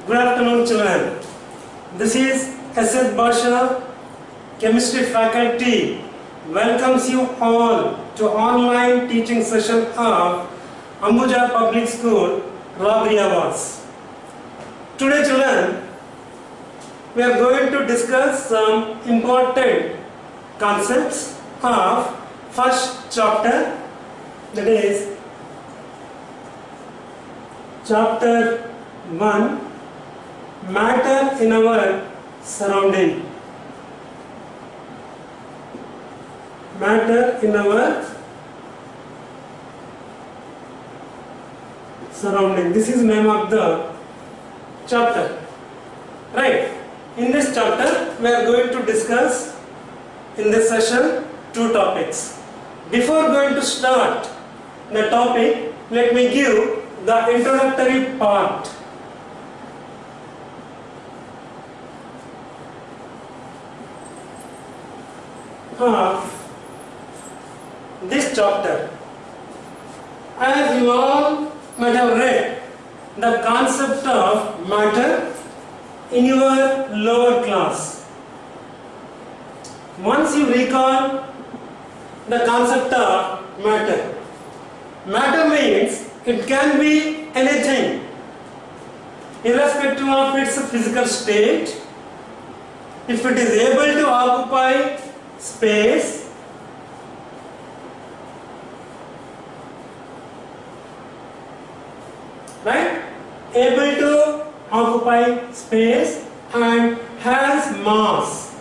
Good afternoon, children. This is S.S. Basha, Chemistry faculty, welcomes you all to online teaching session of Ambuja Public School, Rabriyawas. Today, children, we are going to discuss some important concepts of first chapter, that is chapter 1, matter in our surrounding. Matter in our surrounding. This is name of the chapter. Right. In this chapter, we are going to discuss in this session two topics. Before going to start the topic, let me give the introductory part. Of this chapter. As you all might have read the concept of matter in your lower class. Once you recall the concept of matter, matter means it can be anything irrespective of its physical state. If it is able to occupy space, right? Able to occupy space and has mass.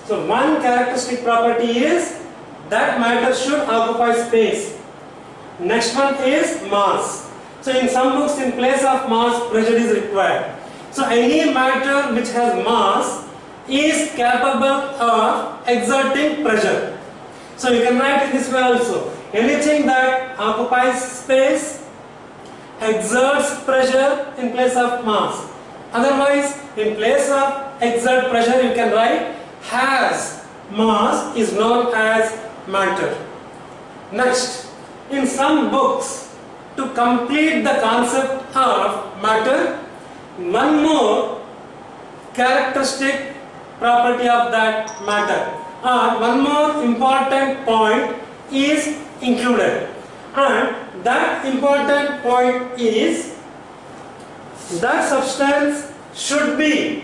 So one characteristic property is that matter should occupy space. Next one is mass. So in some books, in place of mass, pressure is required. So any matter which has mass is capable of exerting pressure. So you can write in this way also. Anything that occupies space exerts pressure in place of mass. Otherwise, in place of exert pressure, you can write has mass is known as matter. Next, in some books, to complete the concept of matter, one more characteristic property of that matter, or one more important point is included, and that important point is that substance should be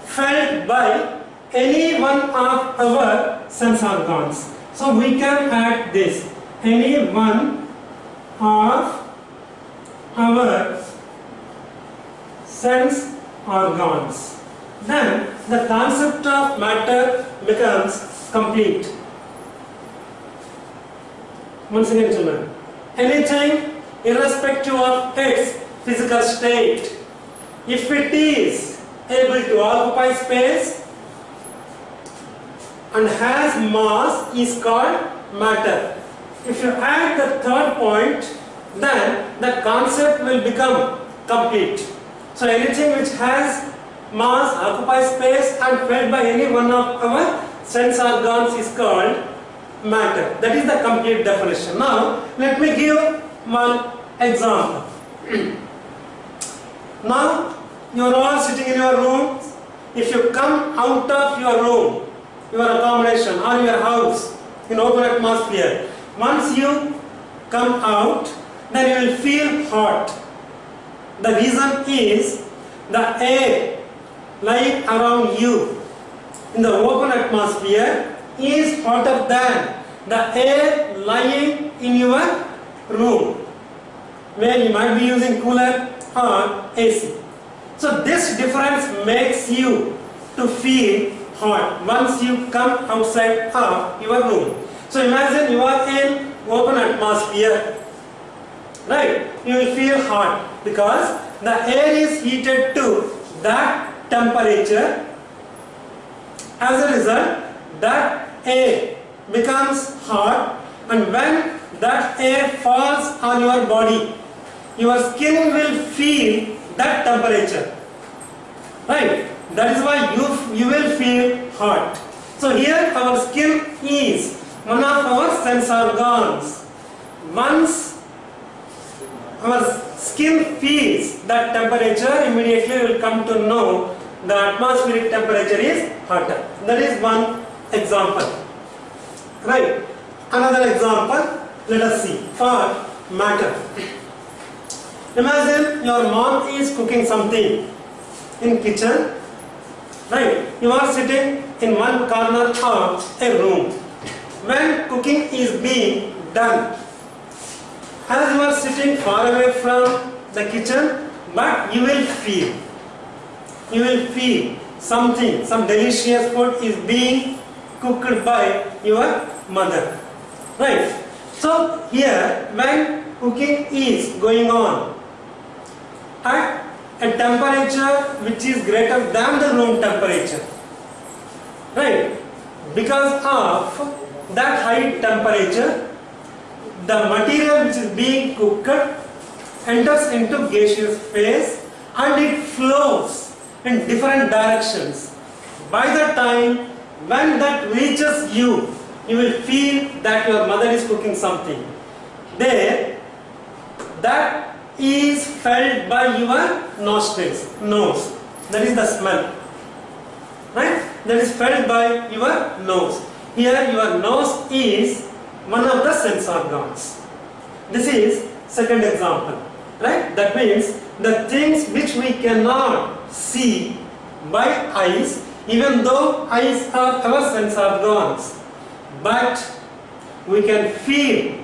felt by any one of our sense organs. So we can add this, any one of our sense organs. Then the concept of matter becomes complete. Once again, children, anything irrespective of its physical state, if it is able to occupy space and has mass, is called matter. If you add the third point, then the concept will become complete. So anything which has mass, occupies space and felt by any one of our sense organs is called matter. That is the complete definition. Now let me give one example. Now you are all sitting in your rooms. If you come out of your room, your accommodation or your house in open atmosphere, once you come out, then you will feel hot. The reason is the air lying around you in the open atmosphere is hotter than the air lying in your room, where you might be using cooler or AC. So this difference makes you to feel hot once you come outside of your room. So imagine you are in open atmosphere, right? You will feel hot because the air is heated to that temperature. As a result, that air becomes hot, and when that air falls on your body, your skin will feel that temperature, right? That is why you will feel hot. So here our skin is one of our sense organs. Once our skin feels that temperature, immediately we will come to know the atmospheric temperature is hotter. That is one example. Right. Another example, let us see, for matter. Imagine your mom is cooking something in kitchen. Right. You are sitting in one corner of a room. When cooking is being done, as you are sitting far away from the kitchen, but you will feel something, some delicious food is being cooked by your mother. Right. So here, when cooking is going on at a temperature which is greater than the room temperature, right, because of that high temperature, the material which is being cooked enters into gaseous phase and it flows in different directions. By the time when that reaches you, you will feel that your mother is cooking something. There, that is felt by your nostrils, nose. That is the smell. Right? That is felt by your nose. Here your nose is one of the sense organs. This is second example. Right? That means the things which we cannot see by eyes, even though eyes are our sense organs, but we can feel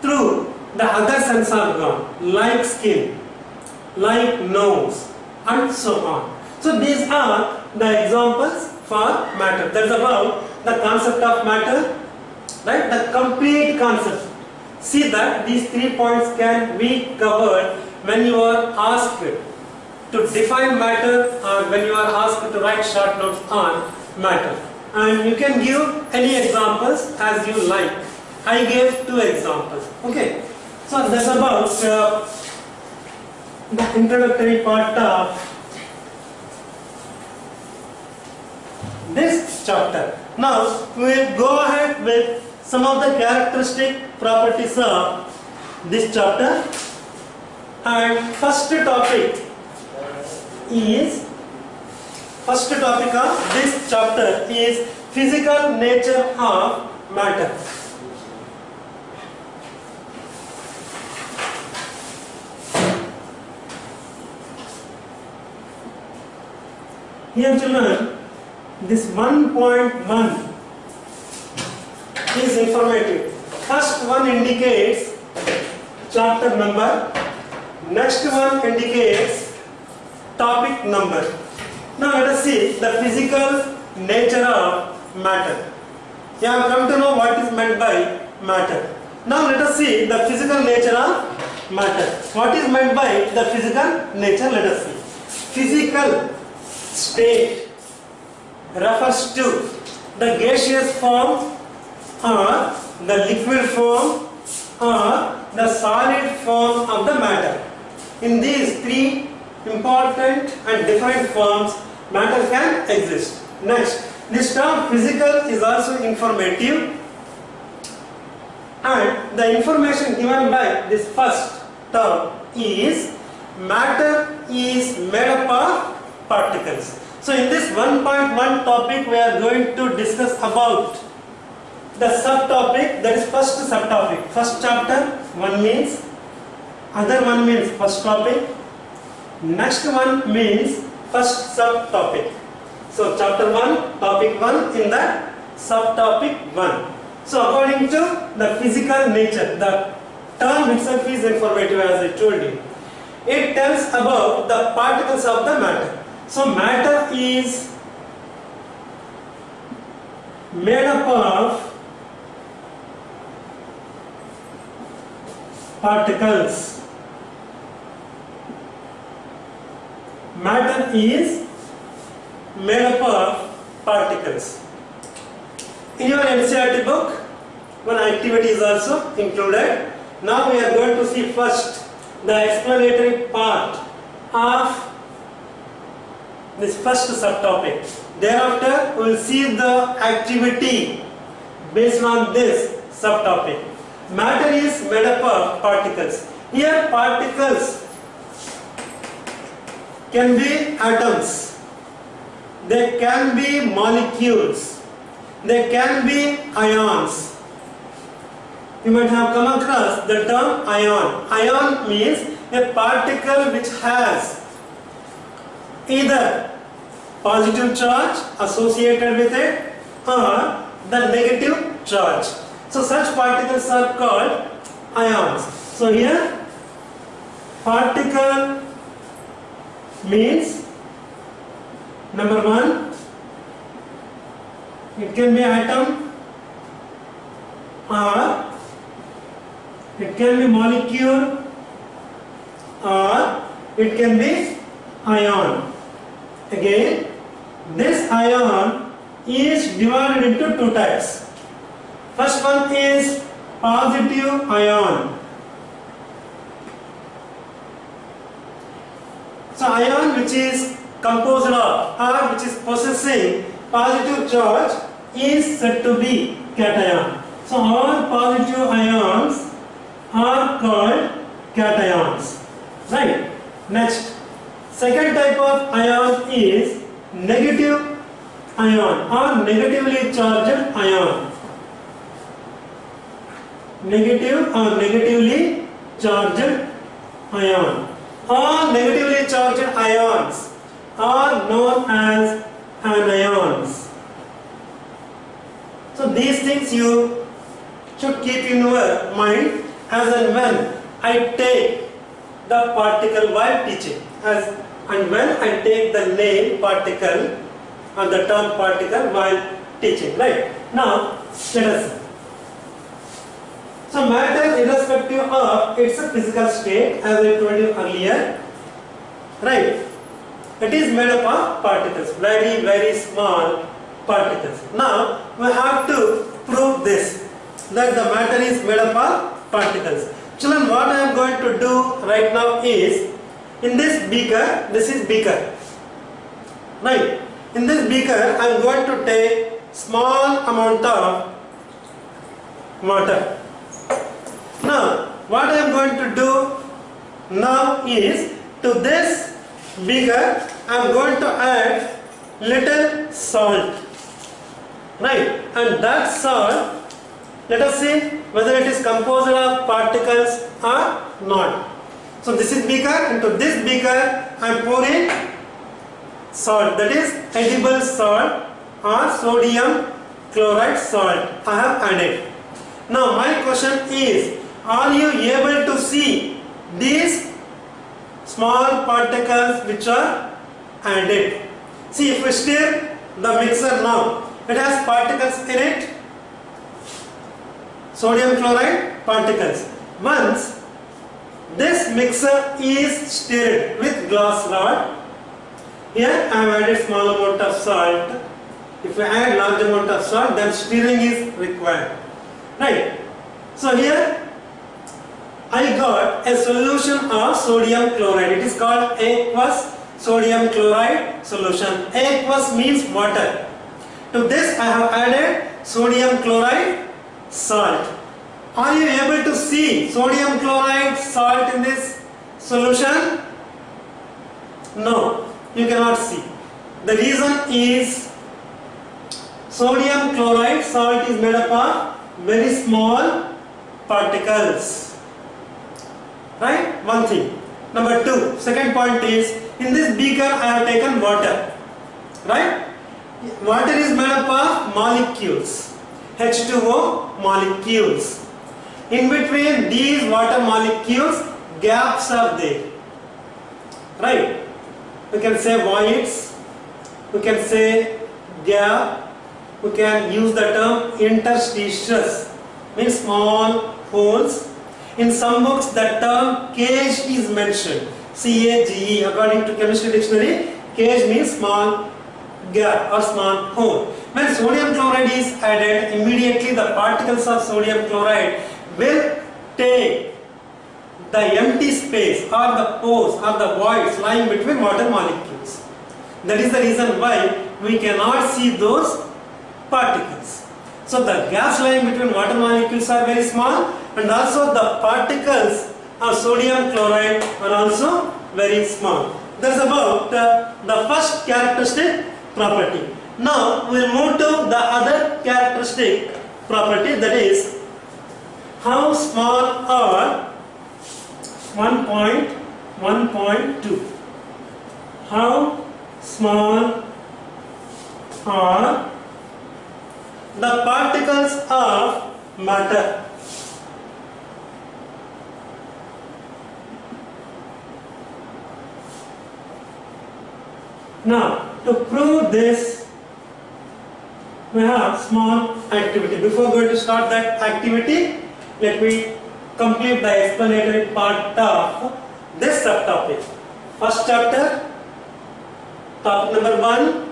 through the other sense organ, like skin, like nose, and so on. So these are the examples for matter. That is about the concept of matter, right? The complete concept. See that these 3 points can be covered when you are asked to define matter or when you are asked to write short notes on matter. And you can give any examples as you like. I gave 2 examples. Okay. So that's about the introductory part of this chapter. Now we will go ahead with some of the characteristic properties of this chapter. And first topic of this chapter is physical nature of matter. Here children, this 1.1 is informative. First one indicates chapter number, next one indicates topic number. Now let us see the physical nature of matter. You have come to know what is meant by matter. Now let us see the physical nature of matter. What is meant by the physical nature? Let us see. Physical state refers to the gaseous form or the liquid form or the solid form of the matter. In these 3 important and different forms, matter can exist. Next, this term physical is also informative, and the information given by this first term is matter is made up of particles. So in this 1.1 topic we are going to discuss about the subtopic, that is first subtopic. First chapter, one means, other one means first topic, next one means first subtopic. So chapter 1, topic 1 in the subtopic 1. So according to the physical nature, the term itself is informative as I told you. It tells about the particles of the matter. So matter is made up of particles. Matter is made up of particles. In your NCERT book, one activity is also included. Now we are going to see first the explanatory part of this first subtopic. Thereafter, we will see the activity based on this subtopic. Matter is made up of particles. Here particles can be atoms, they can be molecules, they can be ions. You might have come across the term ion. Ion means a particle which has either positive charge associated with it or the negative charge. So such particles are called ions. So here particle means number one, it can be atom or it can be molecule or it can be ion. Again, this ion is divided into two types. First one is positive ion. So ion which is composed of or which is possessing positive charge is said to be cation. So all positive ions are called cations. Right. Next, second type of ion is negative ion or negatively charged ion. Negative or negatively charged ion. All negatively charged ions are known as anions. So these things you should keep in your mind as and when I take the particle while teaching, as and when I take the name particle or the term particle while teaching. Right. Now let us see. So matter, irrespective of its physical state, as I told you earlier, right, it is made up of particles, very, very small particles. Now we have to prove this, that the matter is made up of particles. Children, what I am going to do right now is, in this beaker, this is beaker, right, in this beaker I am going to take small amount of water. Now, what I am going to do now is, to this beaker I am going to add little salt, right, and that salt, let us see whether it is composed of particles or not. So this is beaker, and to this beaker I am pouring salt, that is edible salt or sodium chloride salt I have added. Now my question is, are you able to see these small particles which are added? See, if we stir the mixer now, it has particles in it, sodium chloride particles. Once this mixer is stirred with glass rod, here I have added small amount of salt. If we add large amount of salt, then stirring is required. Right. So here I got a solution of sodium chloride. It is called aqueous sodium chloride solution. Aqueous means water. To this I have added sodium chloride salt. Are you able to see sodium chloride salt in this solution? No, you cannot see. The reason is, sodium chloride salt is made up of very small particles. Right? One thing. Number two, second point is, in this beaker I have taken water. Right? Water is made up of molecules, H2O molecules. In between these water molecules, gaps are there. Right? We can say voids, we can say gap, we can use the term interstitious, means small holes. In some books the term cage is mentioned, C-A-G-E. According to chemistry dictionary, cage means small gap or small hole. When sodium chloride is added, immediately the particles of sodium chloride will take the empty space or the pores or the voids lying between water molecules. That is the reason why we cannot see those particles. So the gaps lying between water molecules are very small, and also the particles or sodium chloride are also very small. That's about the first characteristic property. Now we will move to the other characteristic property, that is how small are 1.2. How small are the particles of matter? Now, to prove this, we have small activity. Before going to start that activity, let me complete the explanatory part of this subtopic. First chapter, topic number 1,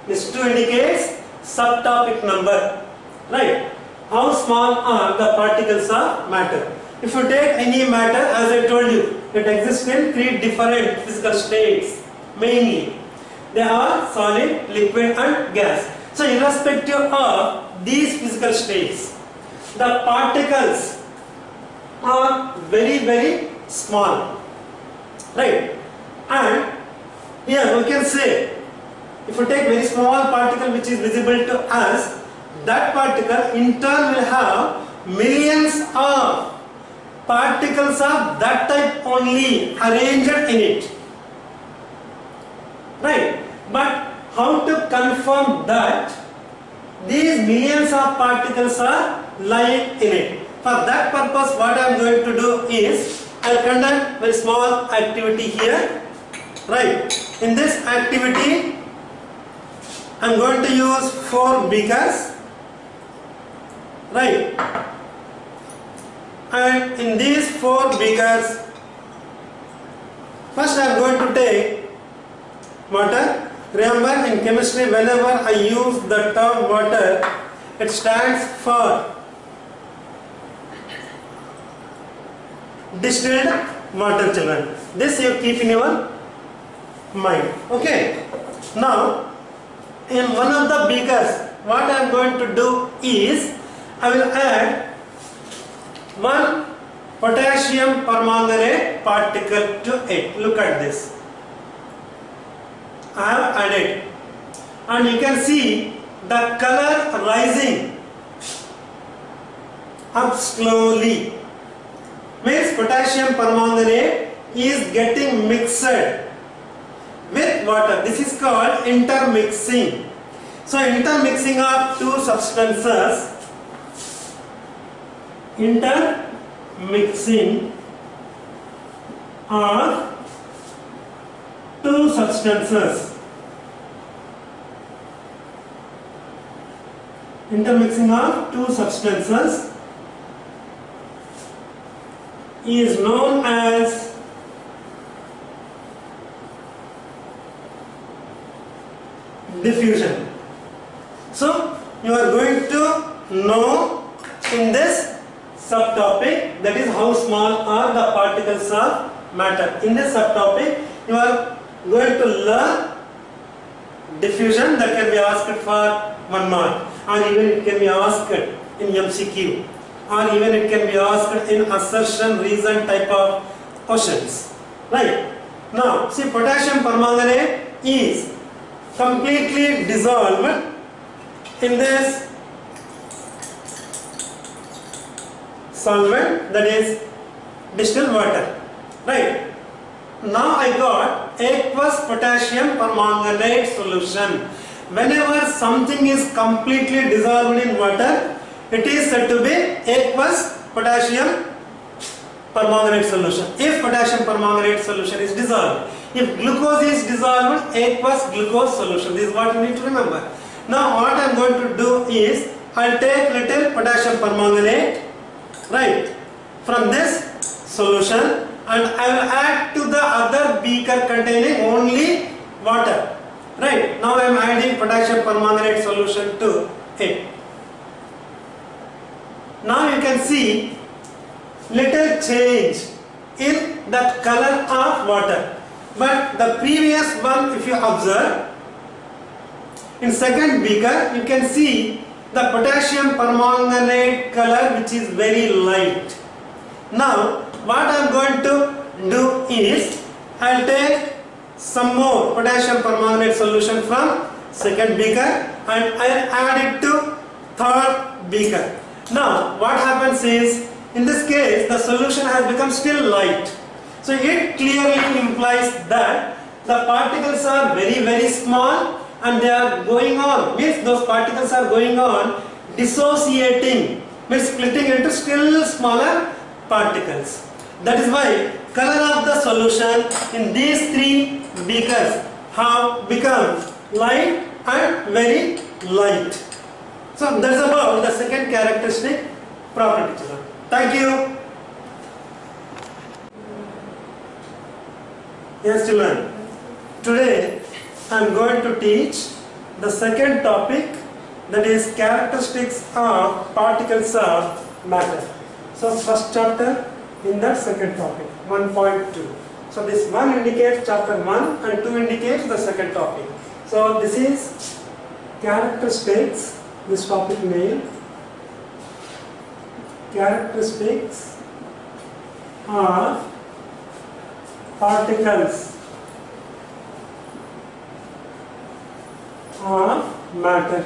this 2 indicates subtopic number, right? How small are the particles of matter? If you take any matter, as I told you, it exists in 3 different physical states, mainly. They are solid, liquid and gas. So irrespective of these physical states, the particles are very, very small, right? And here we can say, if you take very small particle which is visible to us, that particle in turn will have millions of particles of that type only arranged in it, right? But how to confirm that these millions of particles are lying in it? For that purpose, what I am going to do is, I will conduct very small activity here, right? In this activity, I am going to use 4 beakers, right? And in these 4 beakers, first I am going to take water. Remember, in chemistry, whenever I use the term water, it stands for distilled water, children. This you keep in your mind. Okay. Now, in one of the beakers, what I am going to do is, I will add 1 potassium permanganate particle to it. Look at this. I have added, and you can see the color rising up slowly. Means potassium permanganate is getting mixed with water. This is called intermixing. So intermixing of 2 substances, intermixing of 2 substances, intermixing of 2 substances is known as diffusion. So you are going to know in this subtopic, that is how small are the particles of matter. In this subtopic, you are going to learn diffusion, that can be asked for 1 mark, or even it can be asked in MCQ, or even it can be asked in assertion reason type of questions, right? Now see, potassium permanganate is completely dissolved in this solvent, that is distilled water, right? Now I got aqueous potassium permanganate solution. Whenever something is completely dissolved in water, it is said to be aqueous potassium permanganate solution. If potassium permanganate solution is dissolved, if glucose is dissolved, aqueous glucose solution. This is what you need to remember. Now what I am going to do is, I will take little potassium permanganate, right, from this solution, and I will add to the other beaker containing only water, right? Now I am adding potassium permanganate solution to it. Now you can see little change in the color of water, but the previous one, if you observe, in second beaker you can see the potassium permanganate color which is very light. Now what I am going to do is, I'll take some more potassium permanganate solution from second beaker and I'll add it to third beaker. Now what happens is, in this case the solution has become still light. So it clearly implies that the particles are very small and they are going on, means those particles are going on dissociating, means splitting into still smaller particles. That is why color of the solution in these three beakers have become light and very light. So that's about the second characteristic property, children. Thank you. Yes, children. Today I am going to teach the second topic, that is characteristics of particles of matter. So first chapter in that second topic, 1.2. So this 1 indicates chapter 1 and 2 indicates the second topic. So this is characteristics, this topic name, characteristics of particles of matter.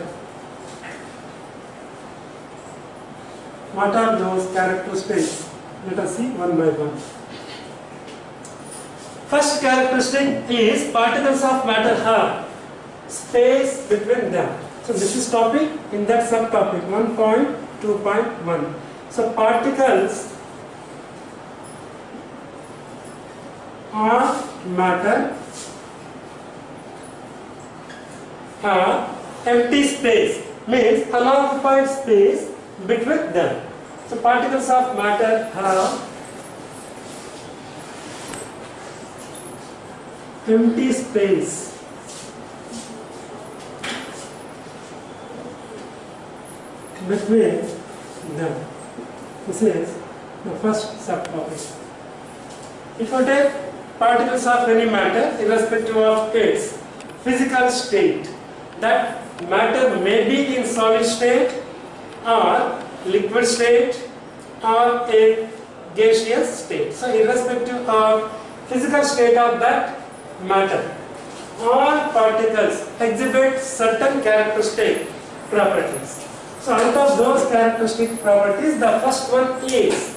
What are those characteristics? Let us see one by one. First characteristic is particles of matter have space between them. So this is topic in that subtopic 1.2.1. So particles of matter have empty space, means unoccupied space between them. So particles of matter have empty space between them. This is the first subtopic. If you take particles of any matter, irrespective of its physical state, that matter may be in solid state or liquid state or a gaseous state. So irrespective of physical state of that matter, all particles exhibit certain characteristic properties. So out of those characteristic properties, the first one is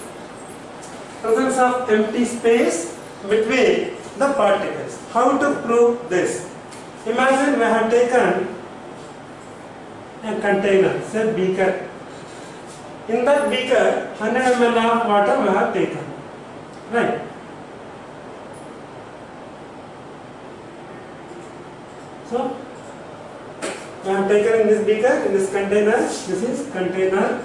presence of empty space between the particles. How to prove this? Imagine we have taken a container, say beaker. In that beaker, 100 ml of water we have taken, right? So we have taken in this beaker, in this container, this is container.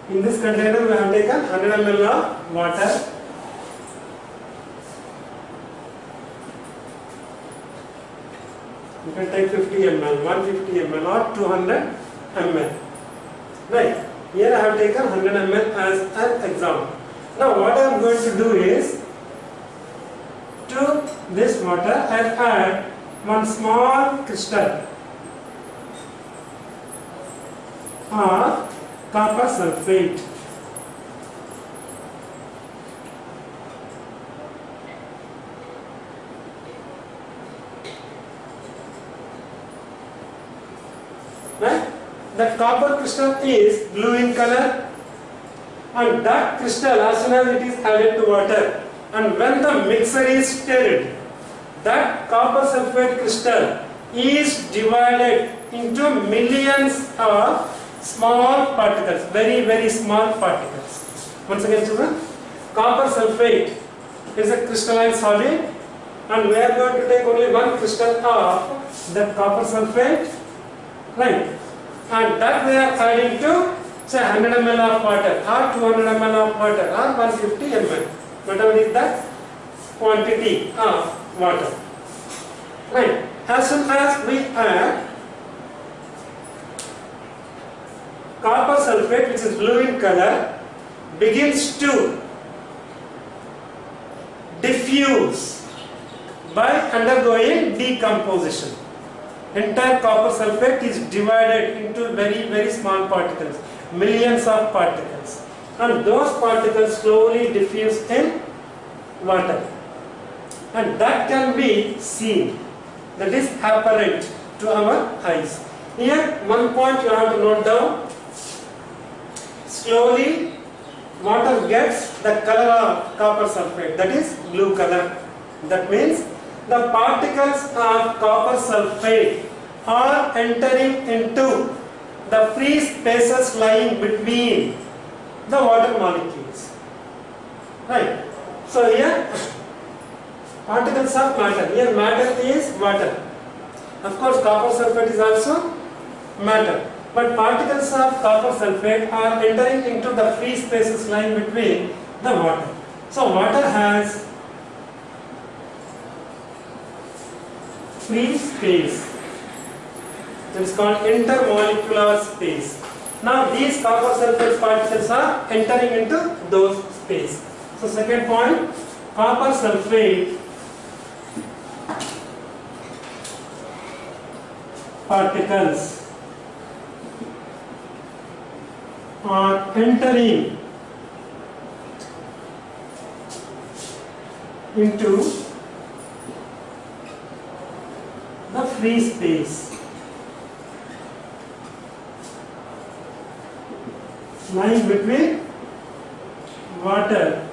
In this container we have taken 100 ml of water. You can take 50 ml, 150 ml or 200 ml. Right. Here I have taken 100 ml as an example. Now what I am going to do is, to this water I add one small crystal or copper sulfate. Right? That copper crystal is blue in color, and that crystal, as soon as it is added to water and when the mixture is stirred, that copper sulfate crystal is divided into millions of small particles, very small particles. Once again, children, copper sulfate is a crystalline solid, and we are going to take only one crystal of that copper sulfate, right? And that we are adding to, say, 100 ml of water or 200 ml of water or 150 ml, whatever is that quantity of water, right? As soon as we add copper sulfate, which is blue in color, begins to diffuse by undergoing decomposition. Entire copper sulfate is divided into very small particles, millions of particles. and those particles slowly diffuse in water, and that can be seen, that is apparent to our eyes. Here one point you have to note down: slowly water gets the color of copper sulfate, that is blue color. That means the particles of copper sulfate are entering into the free spaces lying between the water molecules. Right. So here particles of matter. Here matter is water. Of course copper sulfate is also matter. But particles of copper sulfate are entering into the free spaces lying between the water. So water has free space. It is called intermolecular space. Now these copper sulfate particles are entering into those space. So second point, copper sulfate particles are entering into the free space lying between water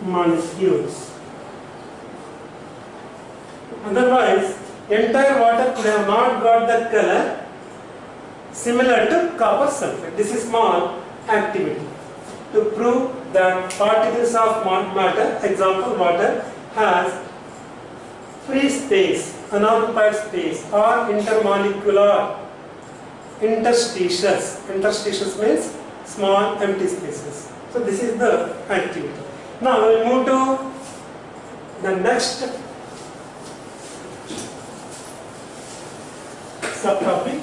molecules. Otherwise, entire water could have not got the color similar to copper sulfate. This is small activity to prove that particles of matter, example water, has free space, unoccupied space, or intermolecular interstitials. Interstitials means small empty spaces. So this is the activity. Now we will move to the next subtopic.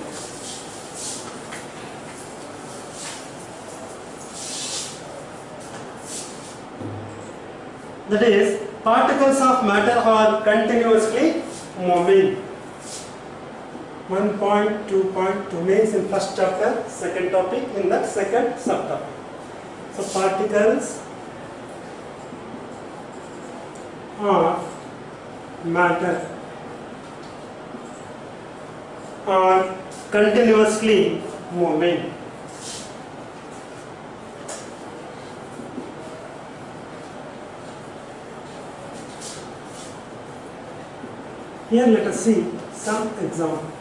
That is, particles of matter are continuously moving. 1.2.2 means in first chapter, second topic, in the second subtopic. So particles of matter are continuously moving. Here let us see some examples.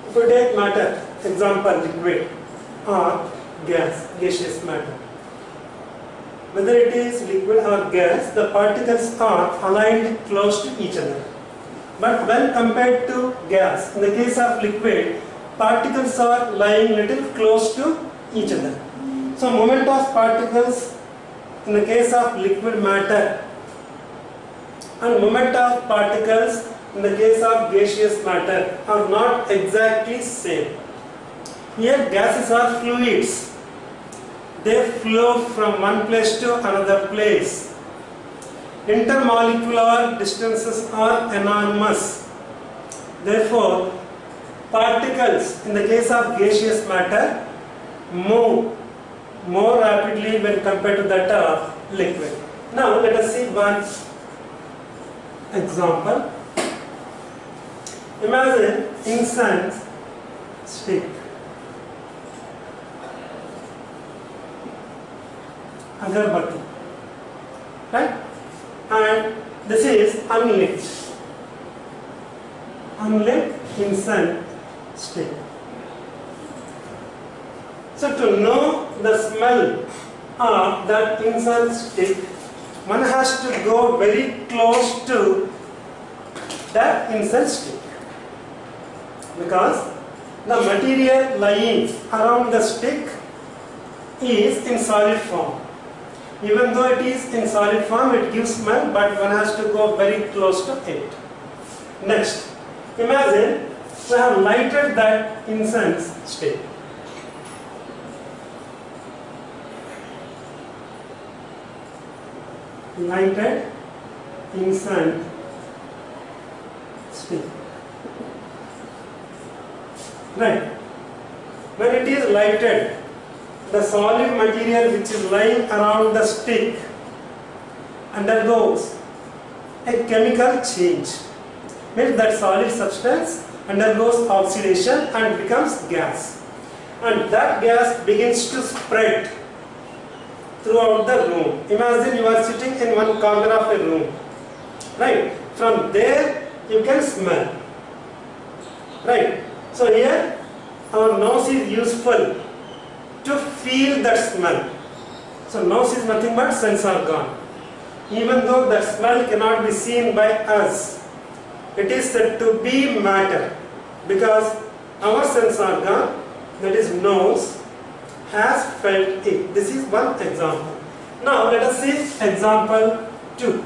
If we take matter, example liquid or gas, gaseous matter. Whether it is liquid or gas, the particles are aligned close to each other. But when compared to gas, in the case of liquid, particles are lying little close to each other. So moment of particles in the case of liquid matter and moment of particles in the case of gaseous matter are not exactly same. Here gases are fluids. They flow from one place to another place. Intermolecular distances are enormous. Therefore, particles in the case of gaseous matter move more rapidly when compared to that of liquid. Now let us see one example. Imagine incense stick. Agarbatti. Right? And this is unlit. Unlit incense stick. So to know the smell of that incense stick, one has to go very close to that incense stick, because the material lying around the stick is in solid form. Even though it is in solid form, it gives smell, but one has to go very close to it. Next, imagine we have lighted that incense stick. Lighted incense stick. Right. when it is lighted, the solid material which is lying around the stick undergoes a chemical change. Means that solid substance undergoes oxidation and becomes gas. And that gas begins to spread throughout the room. Imagine you are sitting in one corner of a room. Right? From there you can smell. Right? So here our nose is useful to feel that smell. So nose is nothing but sense organ. Even though that smell cannot be seen by us, it is said to be matter because our sense organ, that is nose, has felt it. This is one example. Now let us see example 2.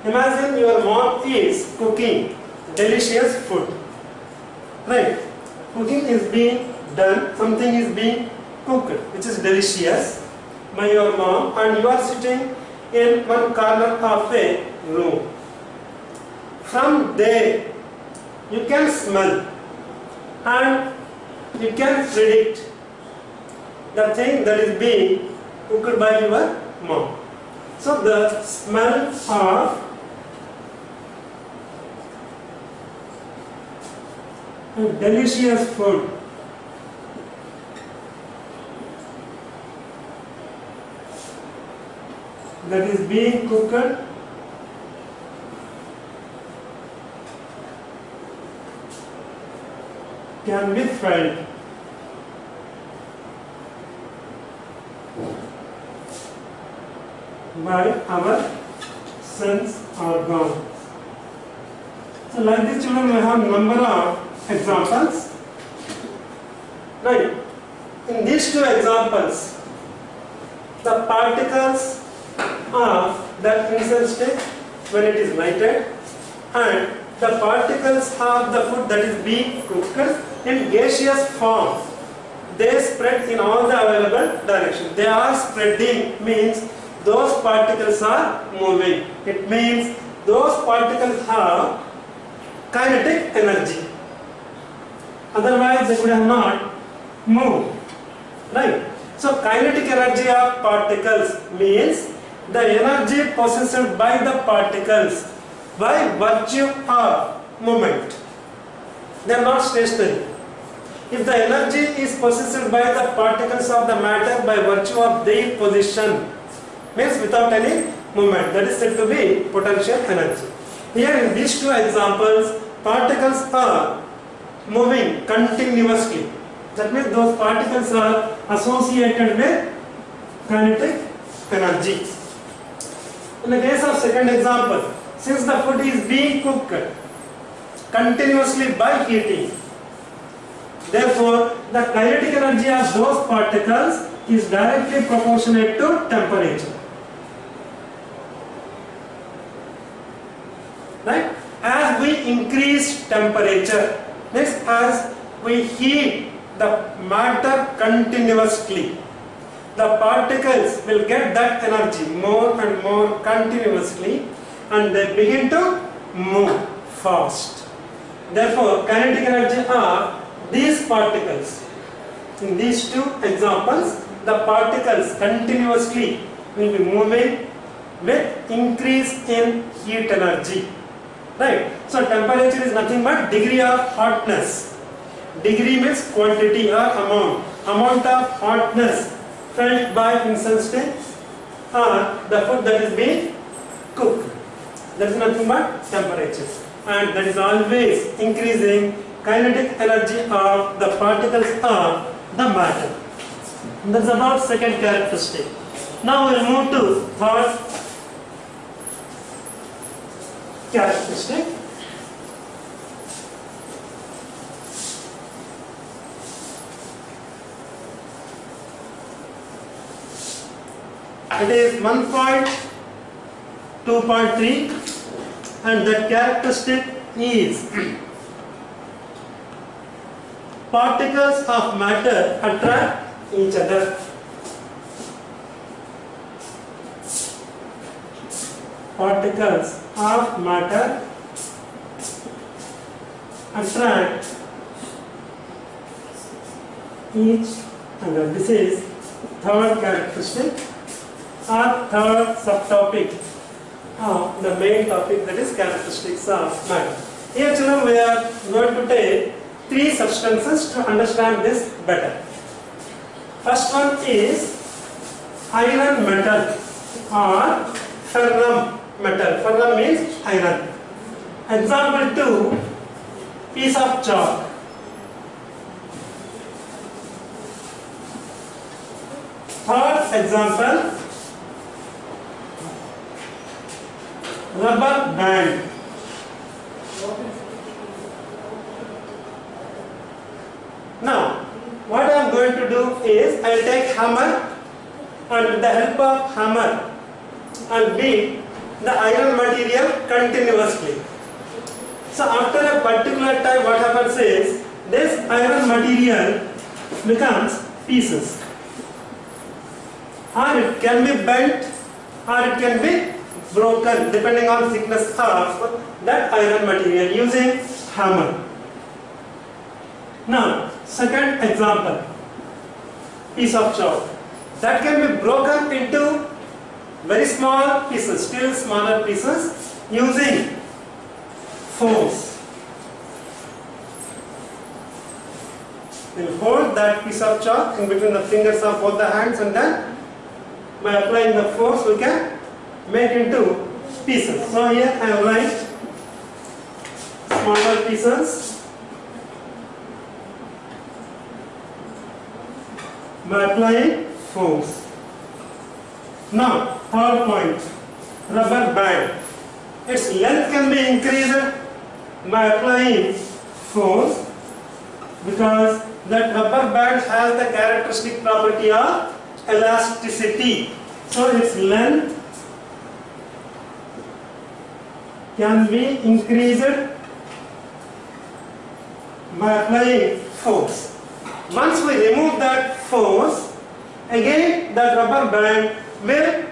Imagine your mom is cooking delicious food. Right? Cooking is being done, something is being cooked which is delicious by your mom, and you are sitting in one corner of a room. From there you can smell and you can predict the thing that is being cooked by your mom. So the smell of delicious food that is being cooked can be felt. By our sense organ. So like this, children, we have number of examples. Right. In these two examples, the particles of that incense stick when it is lighted and the particles of the food that is being cooked in gaseous form, they spread in all the available directions. They are spreading means those particles are moving. It means those particles have kinetic energy. Otherwise they could have not moved. Right? So kinetic energy of particles means the energy possessed by the particles by virtue of movement. They are not stationary. If the energy is possessed by the particles of the matter by virtue of their position, means without any movement, that is said to be potential energy. Here in these two examples, particles are moving continuously. That means those particles are associated with kinetic energy. In the case of second example, since the food is being cooked continuously by heating, therefore the kinetic energy of those particles is directly proportionate to temperature. Right? As we increase temperature, means as we heat the matter continuously, the particles will get that energy more and more continuously and they begin to move fast. Therefore, kinetic energy are these particles. In these two examples, the particles continuously will be moving with increase in heat energy. Right? So temperature is nothing but degree of hotness. Degree means quantity or amount. Amount of hotness felt by incense stick or the food that is being cooked. That is nothing but temperature. And that is always increasing kinetic energy of the particles of the matter. That's about second characteristic. Now we will move to third characteristic. It is 1.2.3 and that characteristic is particles of matter attract each other. Particles of matter attract each angle. This is third characteristic or third subtopic of the main topic, that is characteristics of matter. Here children, we are going to take three substances to understand this better. First one is iron metal or ferrum metal. Ferrum means iron. Example 2, piece of chalk. Third example, rubber band. Now, what I am going to do is I will take hammer and with the help of hammer and beat the iron material continuously. So after a particular time, what happens is this iron material becomes pieces, or it can be bent or it can be broken depending on thickness of that iron material using hammer. Now, second example, piece of chalk that can be broken into very small pieces, still smaller pieces, using force. We'll hold that piece of chalk in between the fingers of both the hands, and then by applying the force we can make into pieces. So here I have write smaller pieces by applying force. Now, third point, rubber band. Its length can be increased by applying force, because that rubber band has the characteristic property of elasticity. So its length can be increased by applying force. Once we remove that force, again that rubber band will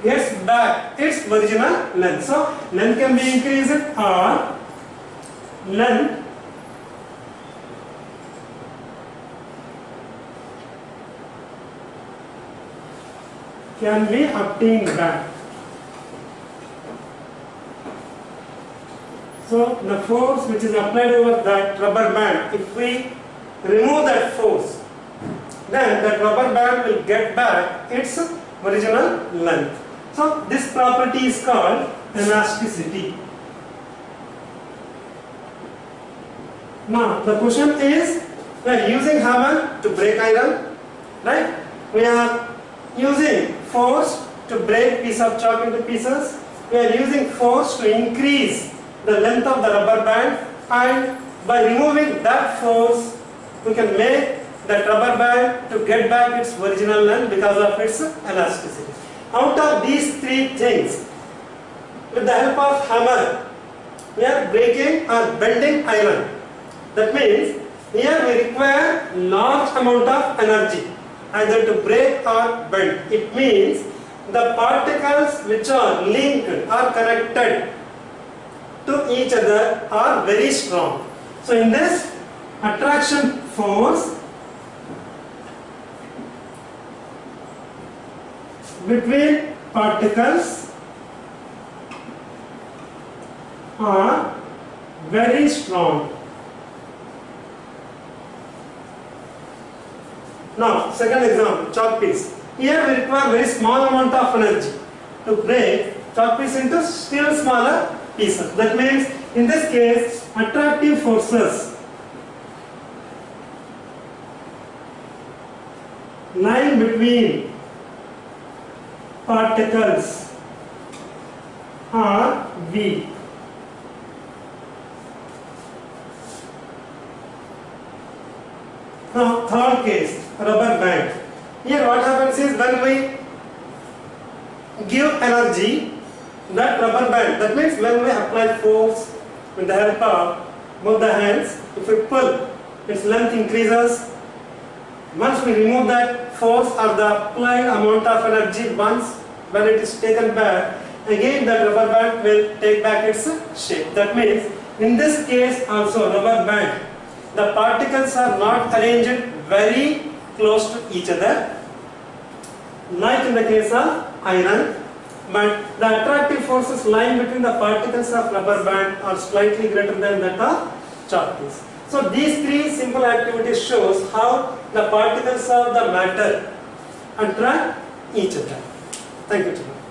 get back its original length. So length can be increased or length can be obtained back. So the force which is applied over that rubber band, if we remove that force, then that rubber band will get back its original length. So this property is called elasticity. Now the question is, we are using hammer to break iron, right? We are using force to break piece of chalk into pieces. We are using force to increase the length of the rubber band, and by removing that force we can make that rubber band to get back its original length because of its elasticity. Out of these three things, with the help of hammer, we are breaking or bending iron. That means here we require large amount of energy either to break or bend. It means the particles which are linked or connected to each other are very strong. So in this, attraction force between particles are very strong. Now, second example, chalk piece. Here we require very small amount of energy to break chalk piece into still smaller pieces. That means, in this case, attractive forces lying between particles are weak. Now, third case, rubber band. Here what happens is, when we give energy, that rubber band, that means when we apply force with the help of both the hands, if we pull, its length increases. Once we remove that force or the applied amount of energy, once when it is taken back, again that rubber band will take back its shape. That means, in this case also, rubber band, the particles are not arranged very close to each other, like in the case of iron, but the attractive forces lying between the particles of rubber band are slightly greater than that of chalk piece. So these three simple activities shows how the particles of the matter attract each other. Thank you, children.